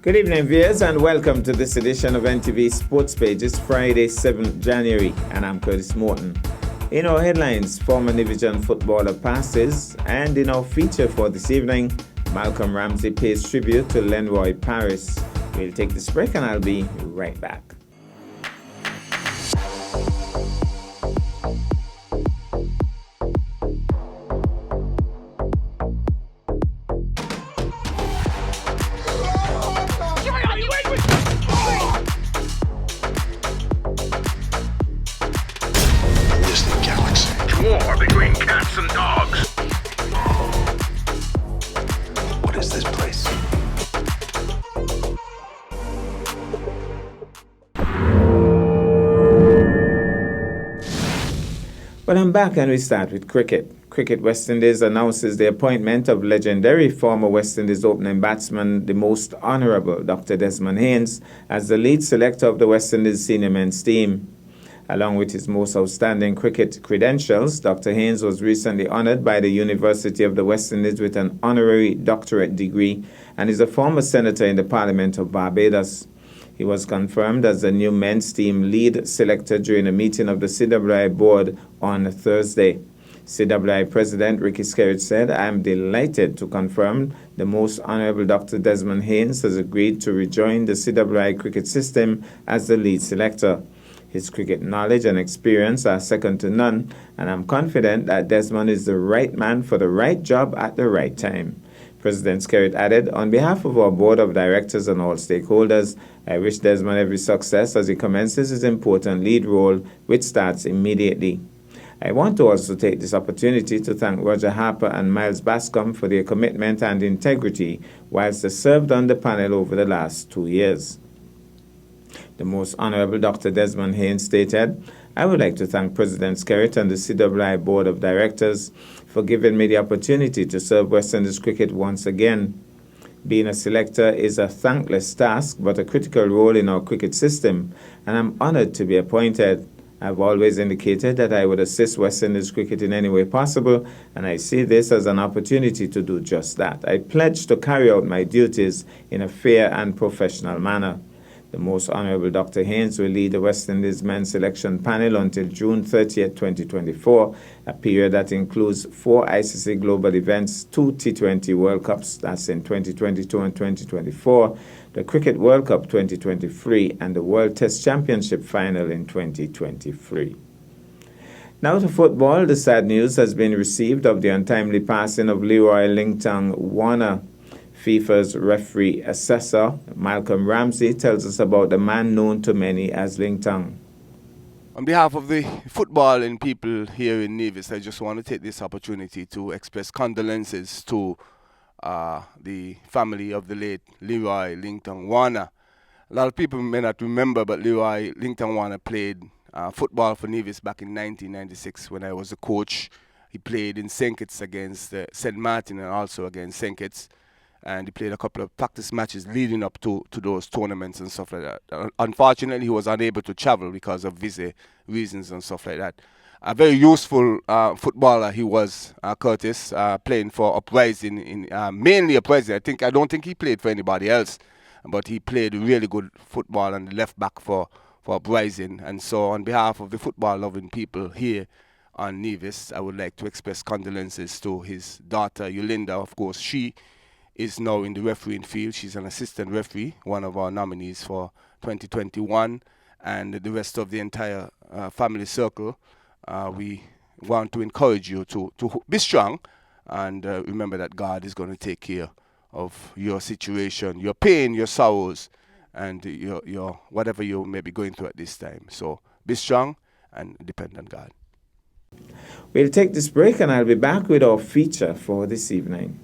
Good evening, viewers, and welcome to this edition of NTV Sports Page. It's Friday, 7th January, and I'm Curtis Morton. In our headlines, former Division footballer passes, and in our feature for this evening, Malcolm Ramsey pays tribute to Lenroy Paris. We'll take this break, and I'll be right back. War between cats and dogs. What is this place? Well, I'm back, and we start with cricket. Cricket West Indies announces the appointment of legendary former West Indies opening batsman, the most honourable Dr. Desmond Haynes, as the lead selector of the West Indies senior men's team. Along with his most outstanding cricket credentials, Dr. Haynes was recently honoured by the University of the West Indies with an honorary doctorate degree and is a former senator in the Parliament of Barbados. He was confirmed as the new men's team lead selector during a meeting of the CWI board on Thursday. CWI President Ricky Skerritt said, "I am delighted to confirm the most honourable Dr. Desmond Haynes has agreed to rejoin the CWI cricket system as the lead selector. His cricket knowledge and experience are second to none, and I'm confident that Desmond is the right man for the right job at the right time." President Skerritt added, "On behalf of our board of directors and all stakeholders, I wish Desmond every success as he commences his important lead role, which starts immediately. I want to also take this opportunity to thank Roger Harper and Miles Bascom for their commitment and integrity whilst they served on the panel over the last 2 years." The Most Honourable Dr. Desmond Haynes stated, "I would like to thank President Skerritt and the CWI Board of Directors for giving me the opportunity to serve West Indies cricket once again. Being a selector is a thankless task but a critical role in our cricket system, and I'm honoured to be appointed. I've always indicated that I would assist West Indies cricket in any way possible, and I see this as an opportunity to do just that. I pledge to carry out my duties in a fair and professional manner." The Most Honourable Dr. Haynes will lead the West Indies men's selection panel until June 30th, 2024, a period that includes 4 ICC global events, 2 T20 World Cups, that's in 2022 and 2024, the Cricket World Cup 2023, and the World Test Championship final in 2023. Now to football. The sad news has been received of the untimely passing of Leroy Lingtang Warner. FIFA's referee assessor, Malcolm Ramsey, tells us about the man known to many as Lingtang. On behalf of the footballing people here in Nevis, I just want to take this opportunity to express condolences to the family of the late Leroy Lingtang Warner. A lot of people may not remember, but Leroy Lingtang Warner played football for Nevis back in 1996 when I was a coach. He played in St. Kitts against St. Martin and also against St. Kitts. And he played a couple of practice matches leading up to those tournaments and stuff like that. Unfortunately, he was unable to travel because of visa reasons and stuff like that. A very useful footballer he was, Curtis, playing for Uprising, mainly Uprising. I don't think he played for anybody else, but he played really good football on the left back for Uprising. And so on behalf of the football-loving people here on Nevis, I would like to express condolences to his daughter, Yolinda. Of course, she is now in the refereeing field. She's an assistant referee, one of our nominees for 2021, and the rest of the entire family circle. We want to encourage you to be strong and remember that God is going to take care of your situation, your pain, your sorrows, and your whatever you may be going through at this time. So be strong and depend on God. We'll take this break, and I'll be back with our feature for this evening.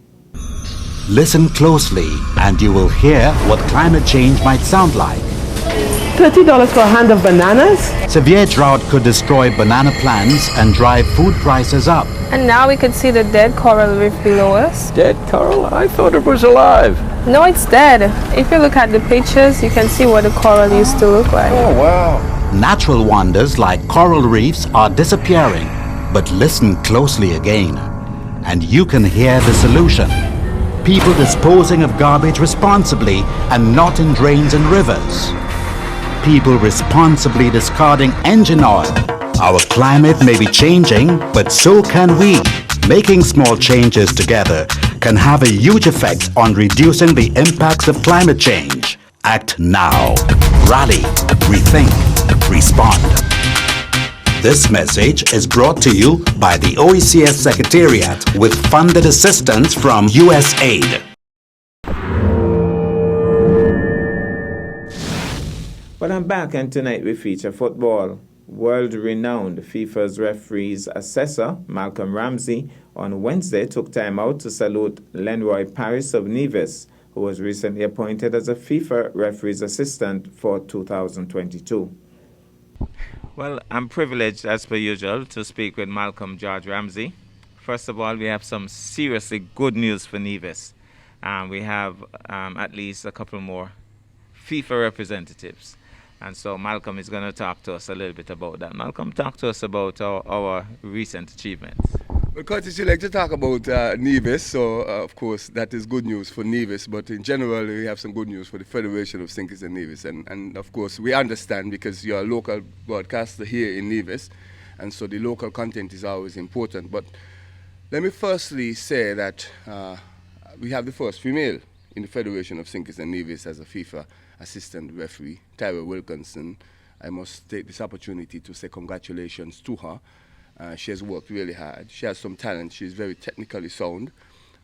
Listen closely and you will hear what climate change might sound like. $30 for a hand of bananas? Severe drought could destroy banana plants and drive food prices up. And now we can see the dead coral reef below us. Dead coral? I thought it was alive. No, it's dead. If you look at the pictures, you can see what the coral used to look like. Oh, wow. Natural wonders like coral reefs are disappearing. But listen closely again, and you can hear the solution. People disposing of garbage responsibly and not in drains and rivers. People responsibly discarding engine oil. Our climate may be changing, but so can we. Making small changes together can have a huge effect on reducing the impacts of climate change. Act now. Rally. Rethink. Respond. This message is brought to you by the OECS Secretariat with funded assistance from USAID. Well, I'm back, and tonight we feature football. World-renowned FIFA's referees assessor, Malcolm Ramsey, on Wednesday took time out to salute Lenroy Paris of Nevis, who was recently appointed as a FIFA referee's assistant for 2022. Well, I'm privileged, as per usual, to speak with Malcolm George Ramsey. First of all, we have some seriously good news for Nevis. We have at least a couple more FIFA representatives. And so Malcolm is going to talk to us a little bit about that. Malcolm, talk to us about our recent achievements. Well, Curtis, you like to talk about Nevis, so of course that is good news for Nevis, but in general we have some good news for the Federation of St. Kitts and Nevis, and of course we understand because you're a local broadcaster here in Nevis, and so the local content is always important. But let me firstly say that we have the first female in the Federation of St. Kitts and Nevis as a FIFA assistant referee, Tyra Wilkinson. I must take this opportunity to say congratulations to her. She has worked really hard. She has some talent. She's very technically sound,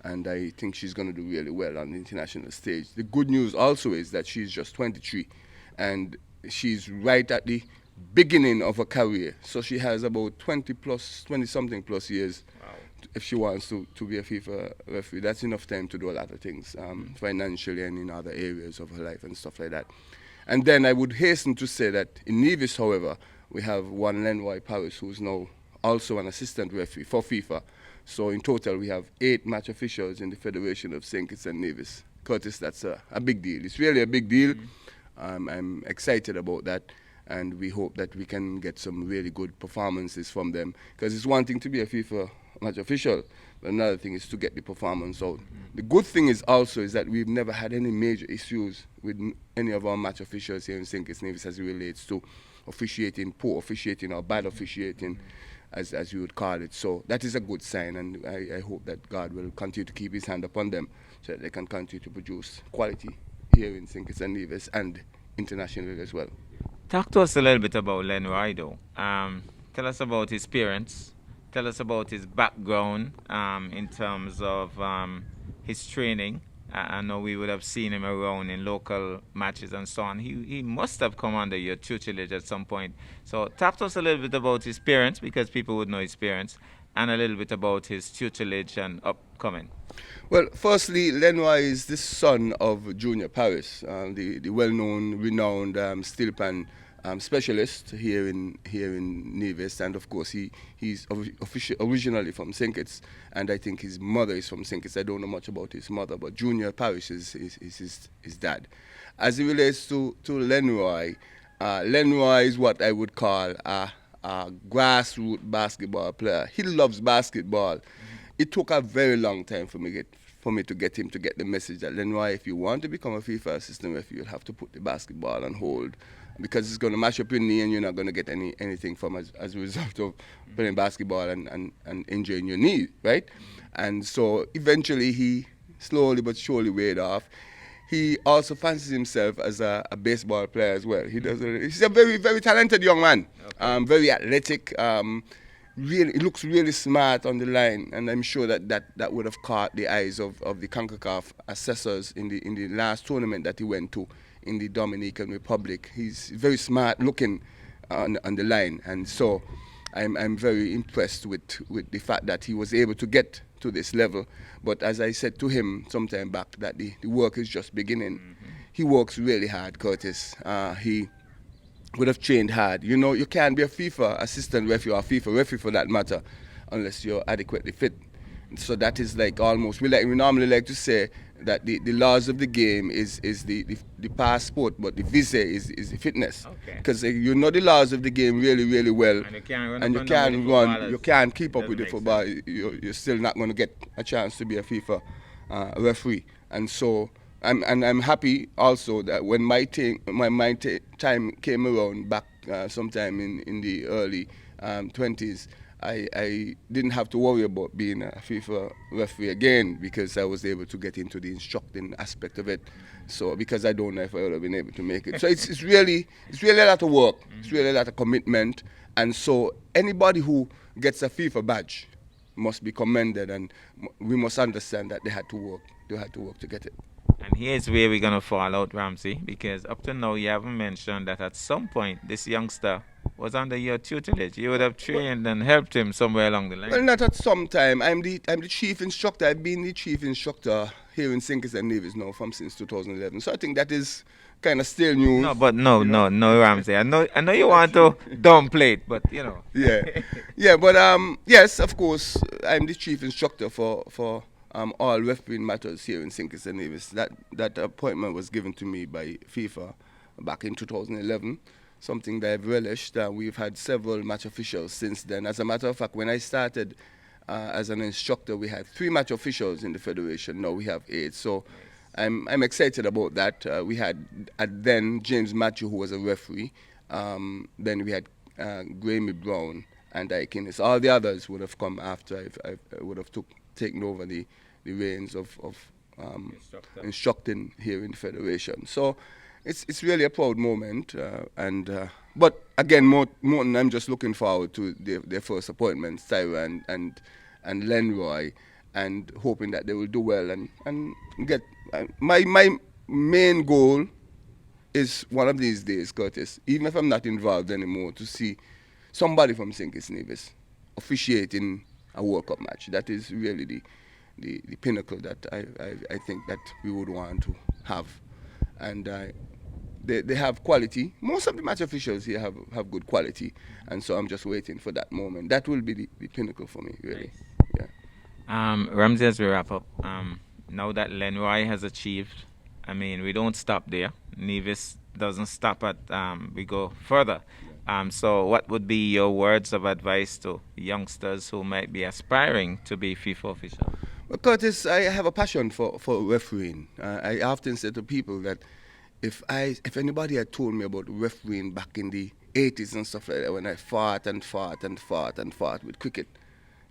and I think she's going to do really well on the international stage. The good news also is that she's just 23, and she's right at the beginning of her career. So she has about 20-something plus years. Wow. If she wants to be a FIFA referee. That's enough time to do a lot of things, financially and in other areas of her life and stuff like that. And then I would hasten to say that in Nevis, however, we have one Lenroy Paris, who's now also an assistant referee for FIFA. So in total, we have 8 match officials in the Federation of St. Kitts and Nevis. Curtis, that's a big deal. It's really a big deal. I'm excited about that, and we hope that we can get some really good performances from them, because it's one thing to be a FIFA match official, but another thing is to get the performance out. The good thing is also is that we've never had any major issues with any of our match officials here in St. Kitts and Nevis as it relates to officiating, poor officiating or bad officiating, as you would call it. So that is a good sign, and I hope that God will continue to keep his hand upon them so that they can continue to produce quality here in St. Kitts and Nevis and internationally as well. Talk to us a little bit about Lenroy, though. Tell us about his parents. Tell us about his background in terms of his training. I know we would have seen him around in local matches and so on. He must have come under your tutelage at some point. So talk to us a little bit about his parents, because people would know his parents, and a little bit about his tutelage and upcoming. Well, firstly, Lenroy is the son of Junior Paris, the well-known, renowned steel pan specialist here in Nevis, and of course he's originally from St. Kitts, and I think his mother is from St. Kitts. I don't know much about his mother, but Junior Paris is his dad. As it relates to Lenroy, Lenroy is what I would call a grassroots basketball player. He loves basketball. It took a very long time for me to get him to get the message that, Lenroy, if you want to become a FIFA assistant referee, you'll have to put the basketball on hold, because it's going to mash up your knee and you're not going to get anything from as a result of playing basketball and injuring your knee, right? And so eventually he slowly but surely weighed off. He also fancies himself as a baseball player as well. He's a very, very talented young man, very athletic. Really, he looks really smart on the line, and I'm sure that would have caught the eyes of the CONCACAF assessors in the last tournament that he went to in the Dominican Republic. He's very smart looking on the line, and so I'm very impressed with the fact that he was able to get to this level. But as I said to him some time back, that the work is just beginning. He works really hard, Curtis. He would have trained hard. You know, you can't be a FIFA assistant referee or a FIFA referee for that matter unless you're adequately fit. So that is like almost, we normally like to say that the laws of the game is the passport, but the visa is the fitness. Because you know the laws of the game really, really well, and you can't keep up with the football. You're still not going to get a chance to be a FIFA referee. And so I'm happy also that when my time came around back sometime in the early 20s, I didn't have to worry about being a FIFA referee again, because I was able to get into the instructing aspect of it. So because I don't know if I would have been able to make it. So it's really a lot of work. It's really a lot of commitment. And so anybody who gets a FIFA badge must be commended, and we must understand that they had to work. They had to work to get it. And here's where we're going to fall out, Ramsey, because up to now you haven't mentioned that at some point this youngster was under your tutelage. You would have trained and helped him somewhere along the line. Well, not at some time. I'm the chief instructor. I've been the chief instructor here in St. Kitts and Nevis now since 2011. So I think that is kind of still news. No, Ramsey. I know you want to downplay it, but you know. Yeah, but yes, of course, I'm the chief instructor for all refereeing matters here in St. Kitts and Nevis. That appointment was given to me by FIFA back in 2011. Something that I've relished. We've had several match officials since then. As a matter of fact, when I started as an instructor, we had 3 match officials in the federation. Now we have 8. So I'm excited about that. We had then James Matthew, who was a referee. Then we had Graeme Brown and Ike Innes. All the others would have come after I would have taken over the reins of instructing here in the federation. So it's really a proud moment, but again, Morton, I'm just looking forward to their first appointments, Tyra and Lenroy, and hoping that they will do well and get. My main goal is one of these days, Curtis, even if I'm not involved anymore, to see somebody from St. Kitts Nevis officiating a World Cup match. That is really the pinnacle that I think that we would want to have, and. They have quality. Most of the match officials here have good quality, and so I'm just waiting for that moment. That will be the pinnacle for me, really. Yeah. Ramsey, as we wrap up, now that Lenroy has achieved, I mean, we don't stop there. Nevis doesn't stop at, we go further. So what would be your words of advice to youngsters who might be aspiring to be FIFA officials? Well, Curtis, I have a passion for refereeing. I often say to people that if anybody had told me about refereeing back in the 80s and stuff like that, when I fought with cricket,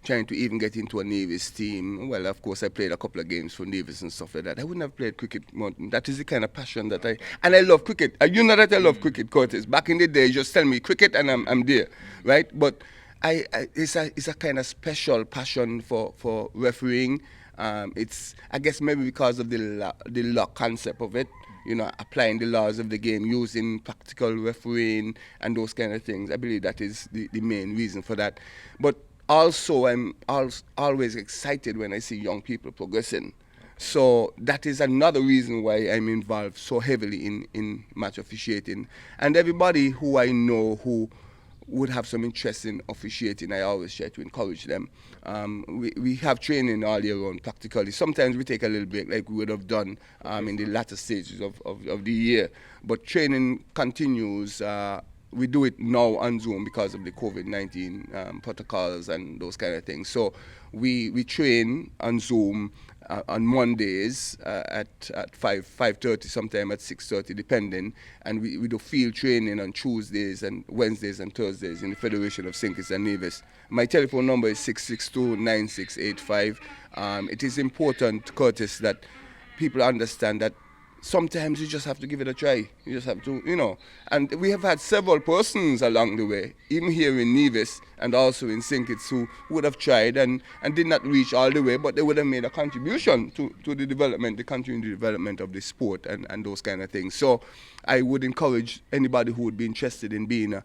trying to even get into a Nevis team, well, of course, I played a couple of games for Nevis and stuff like that. I wouldn't have played cricket more. That is the kind of passion that I love cricket. You know that I love cricket, Curtis. Back in the day, just tell me cricket and I'm there, right? But it's a kind of special passion for refereeing. It's, I guess, maybe because of the law concept of it. You know, applying the laws of the game, using practical refereeing and those kind of things. I believe that is the main reason for that. But also, I'm always excited when I see young people progressing. So that is another reason why I'm involved so heavily in match officiating. And everybody who I know who would have some interest in officiating, I always try to encourage them. We have training all year round practically. Sometimes we take a little break like we would have done in the latter stages of the year. But training continues. We do it now on Zoom because of the COVID-19 protocols and those kind of things. So we train on Zoom on Mondays at 5:30, sometime at 6:30, depending. And we do field training on Tuesdays and Wednesdays and Thursdays in the Federation of St. Kitts and Nevis. My telephone number is 662-9685. It is important, Curtis, that people understand that sometimes you just have to give it a try. You just have to, you know. And we have had several persons along the way, even here in Nevis and also in St. Kitts, who would have tried and did not reach all the way, but they would have made a contribution to the development, the continuing development of the sport and those kind of things. So I would encourage anybody who would be interested in being a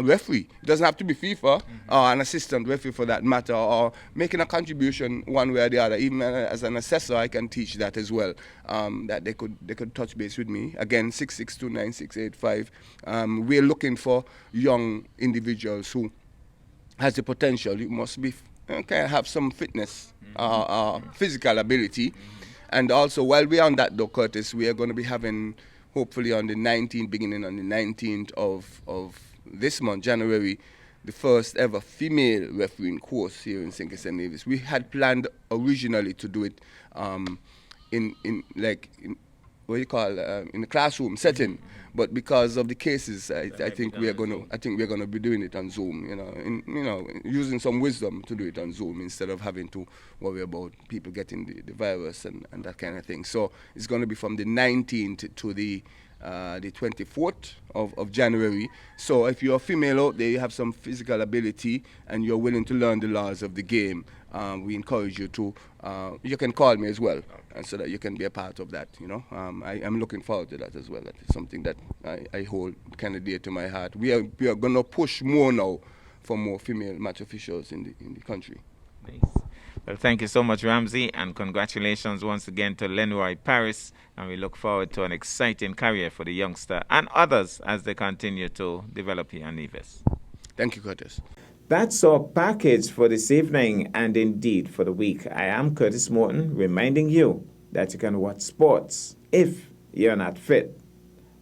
referee. It doesn't have to be FIFA or an assistant referee for that matter, or making a contribution one way or the other. Even as an assessor, I can teach that as well. That they could touch base with me. Again, 662-9685. We're looking for young individuals who has the potential. You must be have some fitness, physical ability, and also while we're on that, though, Curtis, we are going to be having, hopefully on the 19th, beginning on the 19th of this month, January, the first ever female refereeing course here in St. Kitts and Nevis. We had planned originally to do it in what you call in a classroom setting, but because of the cases, I think we're gonna be doing it on Zoom. Using some wisdom to do it on Zoom instead of having to worry about people getting the virus and that kind of thing. So it's going to be from the 19th to the 24th of January. So if you're a female out there, you have some physical ability and you're willing to learn the laws of the game, we encourage you to, you can call me as well, and so that you can be a part of that. I'm looking forward to that as well. That is something that I hold kind of dear to my heart. We are going to push more now for more female match officials in the country. Nice. Well, thank you so much, Ramsey, and congratulations once again to Lenroy Paris, and we look forward to an exciting career for the youngster and others as they continue to develop here in Nevis. Thank you, Curtis. That's our package for this evening and indeed for the week. I am Curtis Morton, reminding you that you can watch sports if you're not fit.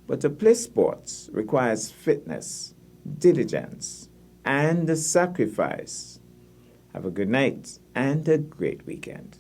But to play sports requires fitness, diligence, and sacrifice. Have a good night and a great weekend.